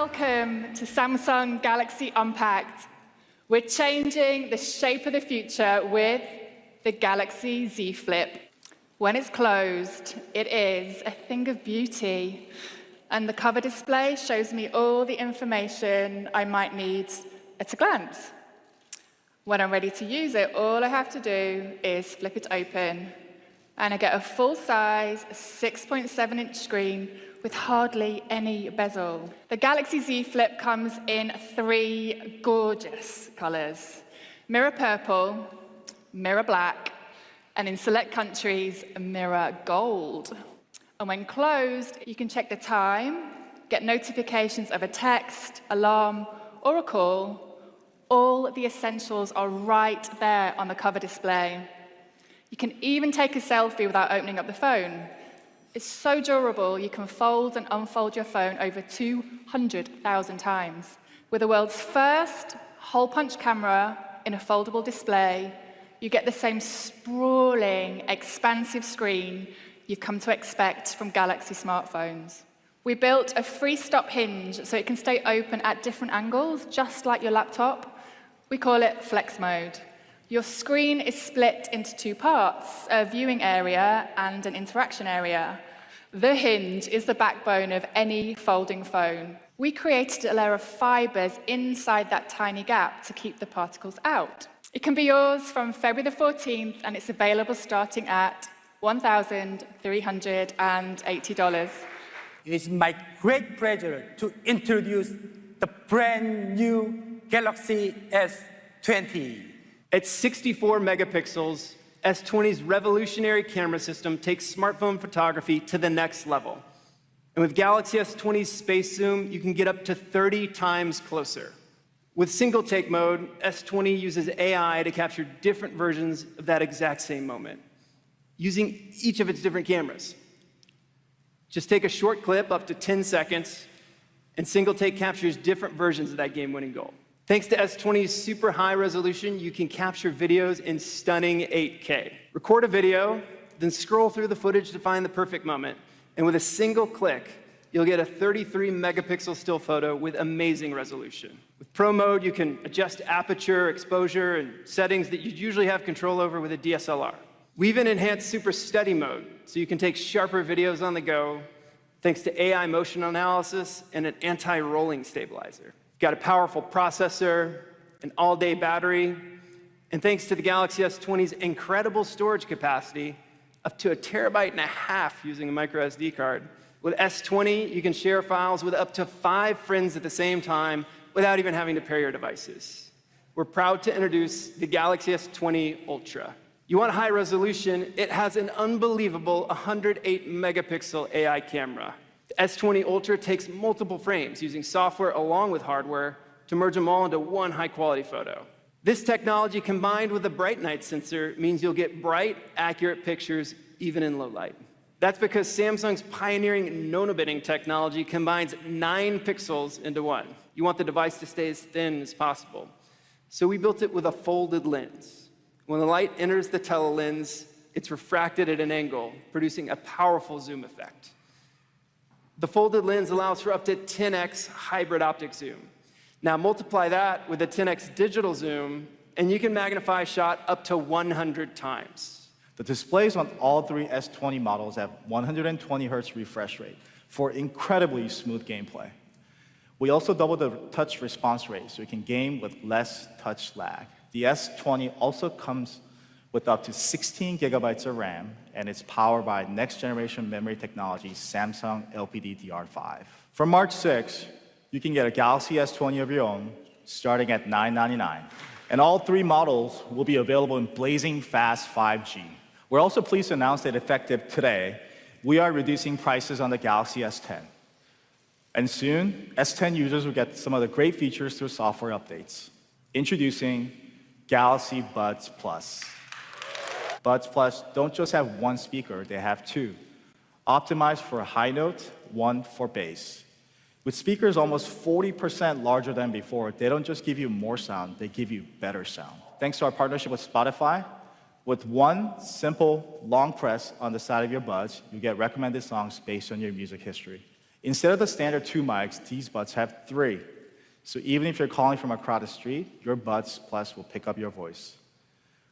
Welcome to Samsung Galaxy Unpacked. We're changing the shape of the future with the Galaxy Z Flip. When it's closed, it is a thing of beauty, and the cover display shows me all the information I might need at a glance. When I'm ready to use it, all I have to do is flip it open, and I get a full-size 6.7-inch screen with hardly any bezel. The Galaxy Z Flip comes in 3 gorgeous colors: mirror purple, mirror black, and in select countries, mirror gold. And when closed, you can check the time, get notifications of a text, alarm, or a call. All the essentials are right there on the cover display. You can even take a selfie without opening up the phone. It's so durable, you can fold and unfold your phone over 200,000 times. With the world's first hole-punch camera in a foldable display, you get the same sprawling, expansive screen you've come to expect from Galaxy smartphones. We built a freestop hinge so it can stay open at different angles, just like your laptop. We call it Flex Mode. Your screen is split into 2 parts, a viewing area and an interaction area. The hinge is the backbone of any folding phone. We created a layer of fibers inside that tiny gap to keep the particles out. It can be yours from February the 14th, and it's available starting at $1,380. It is my great pleasure to introduce the brand new Galaxy S20. At 64 megapixels, S20's revolutionary camera system takes smartphone photography to the next level. And with Galaxy S20's space zoom, you can get up to 30 times closer. With single-take mode, S20 uses AI to capture different versions of that exact same moment, using each of its different cameras. Just take a short clip, up to 10 seconds, and single-take captures different versions of that game-winning goal. Thanks to S20's super high resolution, you can capture videos in stunning 8K. Record a video, then scroll through the footage to find the perfect moment. And with a single click, you'll get a 33 megapixel still photo with amazing resolution. With Pro Mode, you can adjust aperture, exposure, and settings that you'd usually have control over with a DSLR. We even enhanced Super Steady Mode, so you can take sharper videos on the go, thanks to AI motion analysis and an anti-rolling stabilizer. Got a powerful processor, an all-day battery, and thanks to the Galaxy S20's incredible storage capacity, up to 1.5 terabytes using a micro SD card. With S20, you can share files with up to 5 friends at the same time without even having to pair your devices. We're proud to introduce the Galaxy S20 Ultra. You want high resolution? It has an unbelievable 108 megapixel AI camera. The S20 Ultra takes multiple frames using software along with hardware to merge them all into one high-quality photo. This technology combined with a bright night sensor means you'll get bright, accurate pictures even in low light. That's because Samsung's pioneering nonobitting technology combines 9 pixels into one. You want the device to stay as thin as possible. So we built it with a folded lens. When the light enters the telelens, it's refracted at an angle, producing a powerful zoom effect. The folded lens allows for up to 10x hybrid optic zoom. Now multiply that with a 10x digital zoom, and you can magnify a shot up to 100 times. The displays on all 3 S20 models have 120 Hz refresh rate for incredibly smooth gameplay. We also doubled the touch response rate so you can game with less touch lag. The S20 also comes with up to 16 gigabytes of RAM, and it's powered by next-generation memory technology, Samsung LPDDR5. From March 6, you can get a Galaxy S20 of your own, starting at $999. And all 3 models will be available in blazing fast 5G. We're also pleased to announce that effective today, we are reducing prices on the Galaxy S10. And soon, S10 users will get some of the great features through software updates. Introducing Galaxy Buds Plus. Buds Plus don't just have 1 speaker, they have 2. Optimized for high note, 1 for bass. With speakers almost 40% larger than before, they don't just give you more sound, they give you better sound. Thanks to our partnership with Spotify, with 1 simple long press on the side of your buds, you get recommended songs based on your music history. Instead of the standard 2 mics, these buds have 3. So even if you're calling from a crowded street, your Buds Plus will pick up your voice.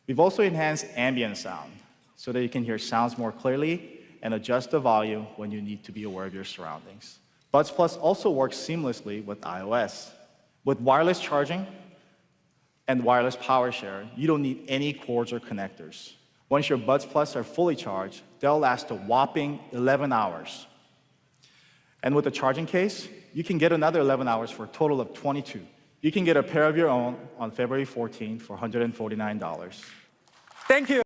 We've also enhanced ambient sound so that you can hear sounds more clearly and adjust the volume when you need to be aware of your surroundings. Buds Plus also works seamlessly with iOS. With wireless charging and wireless power share, you don't need any cords or connectors. Once your Buds Plus are fully charged, they'll last a whopping 11 hours. And with the charging case, you can get another 11 hours for a total of 22. You can get a pair of your own on February 14 for $149. Thank you.